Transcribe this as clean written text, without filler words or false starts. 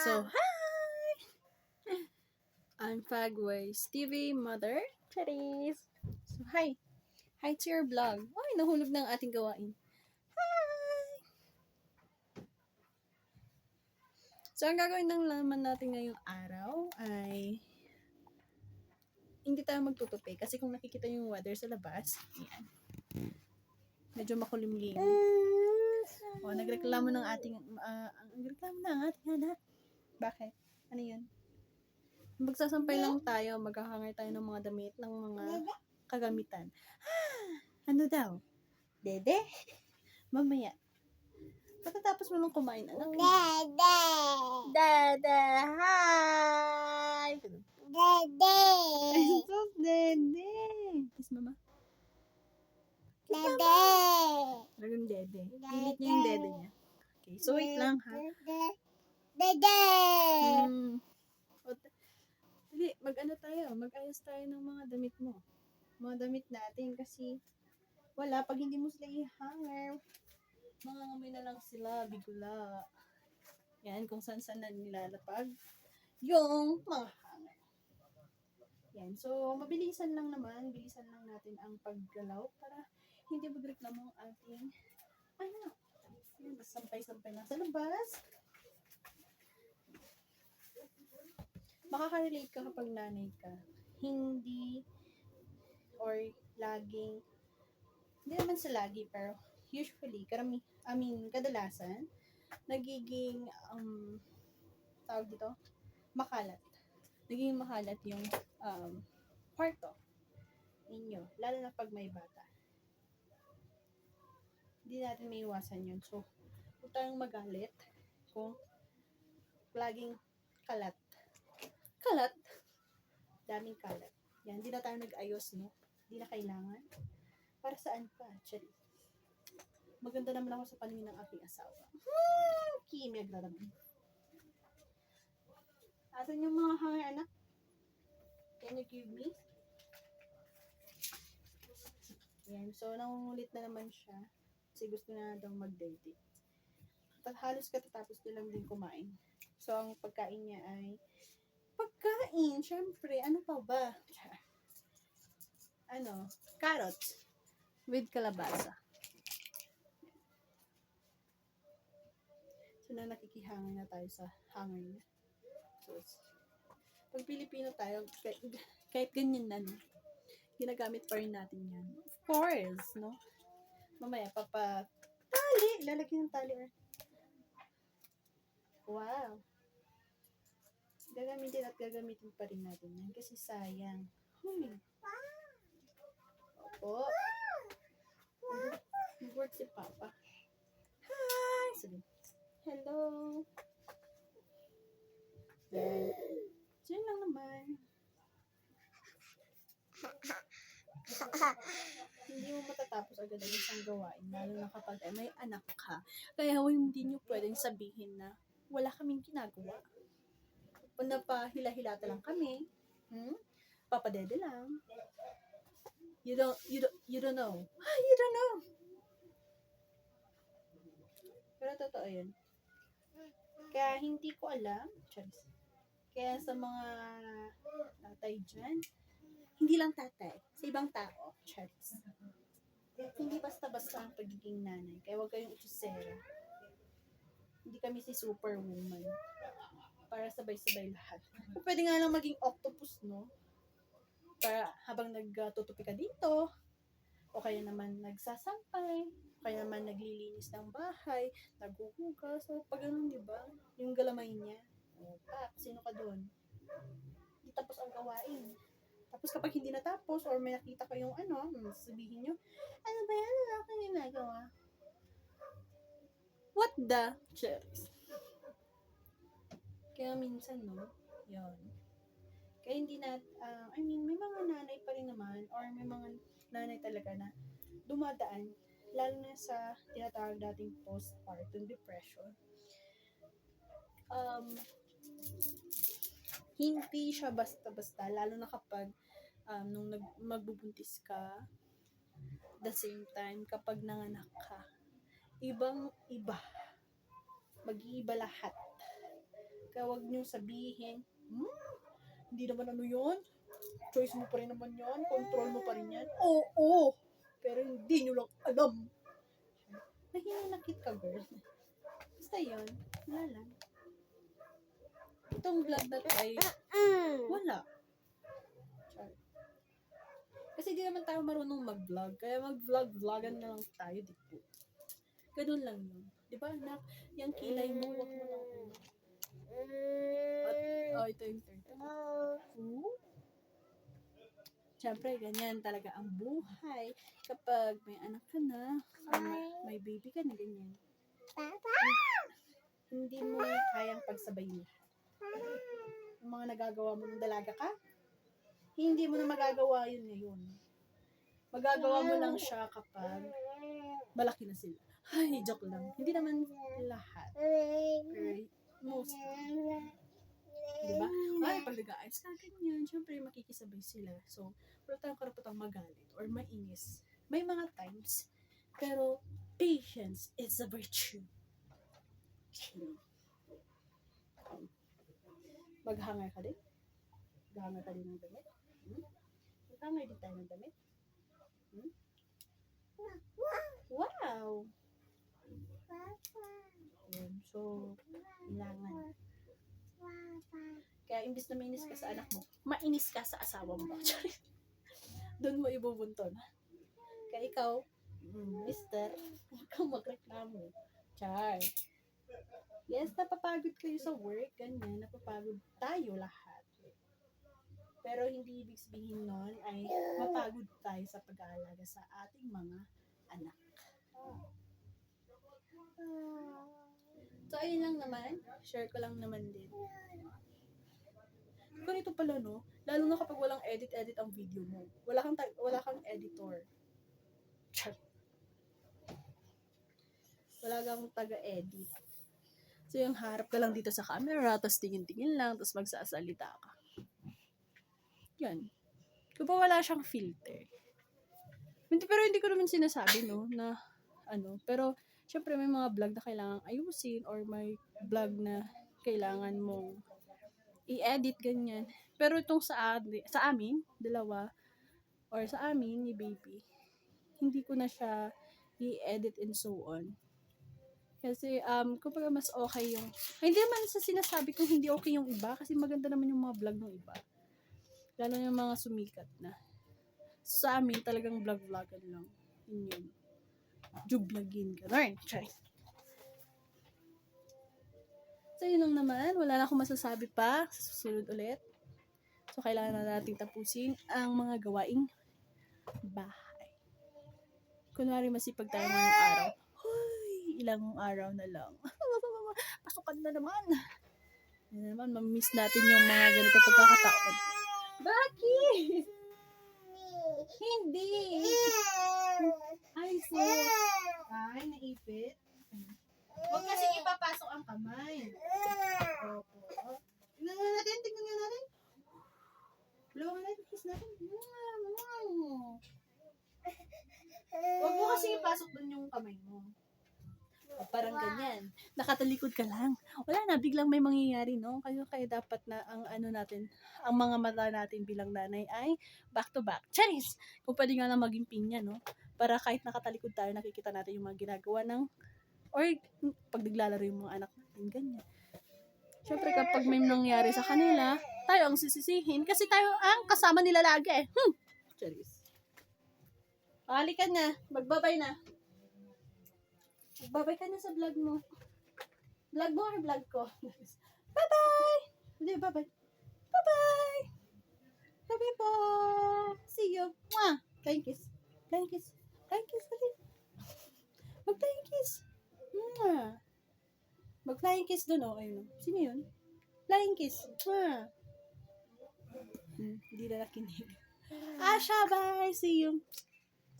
So, hi! I'm Fagways TV Mother Charis. So, hi! Hi to your vlog. Ay, nahulog na ang ating gawain. Hi! So, ang gagawin ng laman natin ngayong araw ay hindi tayo magtutupi kasi kung nakikita yung weather sa labas, ayan, medyo makulimlim. O, nagreklamo ng ating anak. Bakit? Ano yun? Magsasampay lang tayo, maghahangar tayo ng mga damit, ng mga kagamitan. Ano daw? Dede? Mamaya. Pagkatapos mo nang kumain, anak. Dede! Dede! Hi! Dede! Sus, Dede! Kiss mama. Dede! Talagang Dede. Pilit niya yung Dede niya. Okay, so wait lang ha. Dede! Dali, mag-ano tayo, mag-ayos tayo ng mga damit mo. Mga damit natin kasi wala, pag hindi mo sila i-hanger, mangangamoy na lang sila, bigla. Yan, kung saan na nilalapag yung mga hanger. Yan, so mabilisan lang naman, bilisan lang natin ang paggalaw para hindi magreklamo ang ating anak. Yan, sampay-sampay lang sa labas. Makaka-relate ka kapag nanay ka. Hindi or laging, hindi naman sa lagi, pero usually, kadalasan, nagiging, tawag dito, makalat. Naging makalat yung kwarto ninyo, lalo na pag may bata. Hindi natin may iwasan yun. So, huwag tayong magalit kung laging kalat. Kalat? Daming kalat. Yan, hindi na tayo nag-ayos, no? Hindi na kailangan. Para saan pa? Actually, maganda naman ako sa paningin ng aking asawa. Kimig na naman. Asan yung mga hanger, anak? Can you give me? Yan. So, nangungulit na naman siya. Kasi gusto na daw mag-date. Halos katatapos na lang din kumain. So, ang pagkain niya ay pagkain, syempre. Ano pa ba? Carrots with kalabasa. So, nakikihangin na tayo sa hanger niya. So, pag Pilipino tayo, kahit ganyan na, no? Ginagamit pa rin natin yan. Of course, no? Mamaya, tali! Lalagyan ng tali. Wow! Gagamitin at gagamitin pa rin natin yan kasi sayang. Opo. Nag-work si Papa. Hi! Sabi. Hello! Yan. So, yun lang naman. Hindi mo matatapos agad ang isang gawain, lalo na kapag may anak ka. Kaya hindi nyo pwedeng sabihin na wala kaming ginagawa. O napahila-hilata lang kami. Papadede lang. You don't know. You don't know. Pero totoo yun. Kaya hindi ko alam. Charis. Kaya sa mga tatay dyan, hindi lang tatay, sa ibang tao, Charis. Hindi basta-basta ang pagiging nanay. Kaya huwag kayong itusera. Hindi kami si superwoman. Para sabay-sabay lahat. Kung pwede nga lang maging octopus, no? Para habang nagtutupi ka dito, o kaya naman nagsasampay, o kaya naman naglilinis ng bahay, naghuhugas, so pag ganun, di ba? Yung galamay niya. O, sino ka doon? Hindi tapos ang gawain. Tapos kapag hindi natapos, or may nakita kayong sabihin nyo, ano ba yan? Wala akong ginagawa. What the? Cheers. Kaya minsan, no? Yun. Kaya hindi may mga nanay pa rin naman, or may mga nanay talaga na dumadaan, lalo na sa tinatawag dating postpartum depression. Hindi siya basta-basta, lalo na kapag nung magbubuntis ka, the same time, kapag nanganak ka, ibang-iba. Mag-iiba lahat. Kaya huwag niyong sabihin, hindi naman ano yun. Choice mo pa rin naman yan. Control mo pa rin yan. Oo. Pero hindi niyo lang alam. Nahinanakit ka, girl. Basta yun. Wala lang. Itong vlog na to ay wala. Char. Kasi di naman tayo marunong mag-vlog. Kaya mag-vlog-vlogan na lang tayo dito. Ganun lang yun. Di ba, anak? Yung kilay mo, wag mo lang. At, ito yung turn. Siyempre, ganyan talaga ang buhay. Kapag may anak ka na, may baby ka na, ganyan. Hindi mo kayang pagsabayin lahat. Yung mga nagagawa mo nung dalaga ka, hindi mo na magagawa yun ngayon. Magagawa mo lang siya kapag malaki na sila. Ay, joke lang. Hindi naman lahat. Pero most. Diba? Ay, pag nag-aayos ka, ganyan. Siyempre, makikisabay sila. So, wala tayong karapatang magalit or mainis. May mga times. Pero, patience is a virtue. Maghanger ka din? Maghanger ka din ng damit? Maghanger din tayo ng damit? Wow! Yun. So, kailangan. Kaya imbis na mainis ka sa anak mo, mainis ka sa asawa mo. Doon mo ibubunton. Kaya ikaw, mister, huwag kang magreklamo. Char. Yes, napapagod kayo sa work, ganyan. Napapagod tayo lahat. Pero hindi ibig sabihin nun ay mapagod tayo sa pag-aalaga sa ating mga anak. So, ayun lang naman. Share ko lang naman din. Ganito pala, no? Lalo na kapag walang edit-edit ang video mo. Wala kang editor. Wala kang taga-edit. So, yung harap ka lang dito sa camera, tapos tingin-tingin lang, tapos magsasalita ka. Yan. Kung pa wala siyang filter. Pero hindi ko naman sinasabi, no, na, pero, syempre may mga vlog na kailangan ayusin, or may vlog na kailangan mong i-edit, ganyan. Pero itong sa amin, dalawa, or sa amin, ni baby, hindi ko na siya i-edit and so on. Kasi, kumbaga mas okay yung, hindi naman sa sinasabi kong hindi okay yung iba, kasi maganda naman yung mga vlog ng iba. Lalo yung mga sumikat na. Sa amin, talagang vlog-vlogan lang. Yun. Jublagin ka. Alright, try. So, yun lang naman. Wala na akong masasabi pa. Sa susunod ulit. So, kailangan na natin tapusin ang mga gawaing bahay. Kunwari masipag tayo ngayong araw. Ilang araw na lang. Pasukan na naman. Yan naman, mamiss natin yung mga ganito pagkakataon. Bakit? Hindi. Ay, so. Ay, naipit. Huwag kasi ipapasok ang kamay. Opo. Tingnan nga natin. Bulungan natin, kiss natin. Huwag mo kasi ipasok dun yung kamay mo. Parang ganyan. Nakatalikod ka lang. Wala na, biglang may mangyayari, no? Kaya dapat na ang ang mga mata natin bilang nanay ay back to back. Charis! Kung pwede nga lang maging pinya, no? Para kahit nakatalikod tayo, nakikita natin yung mga ginagawa or pag naglalaro yung mga anak natin, ganyan. Siyempre, kapag may nangyari sa kanila, tayo ang sisisihin kasi tayo ang kasama nila lagi. Charis. Halika na. Magbabay na. Magbabay ka na sa vlog mo. Vlog mo or vlog ko? Bye-bye! Hindi, bye-bye. Bye-bye! Bye-bye po! See you! Mwah! Flying kiss. Flying kiss. Flying kiss. Mag-flying kiss. Mwah! Mag-flying kiss dun, oh. Ayun. Sino yun? Flying kiss. Mwah! Hindi na nakinig. Asha, bye! See you!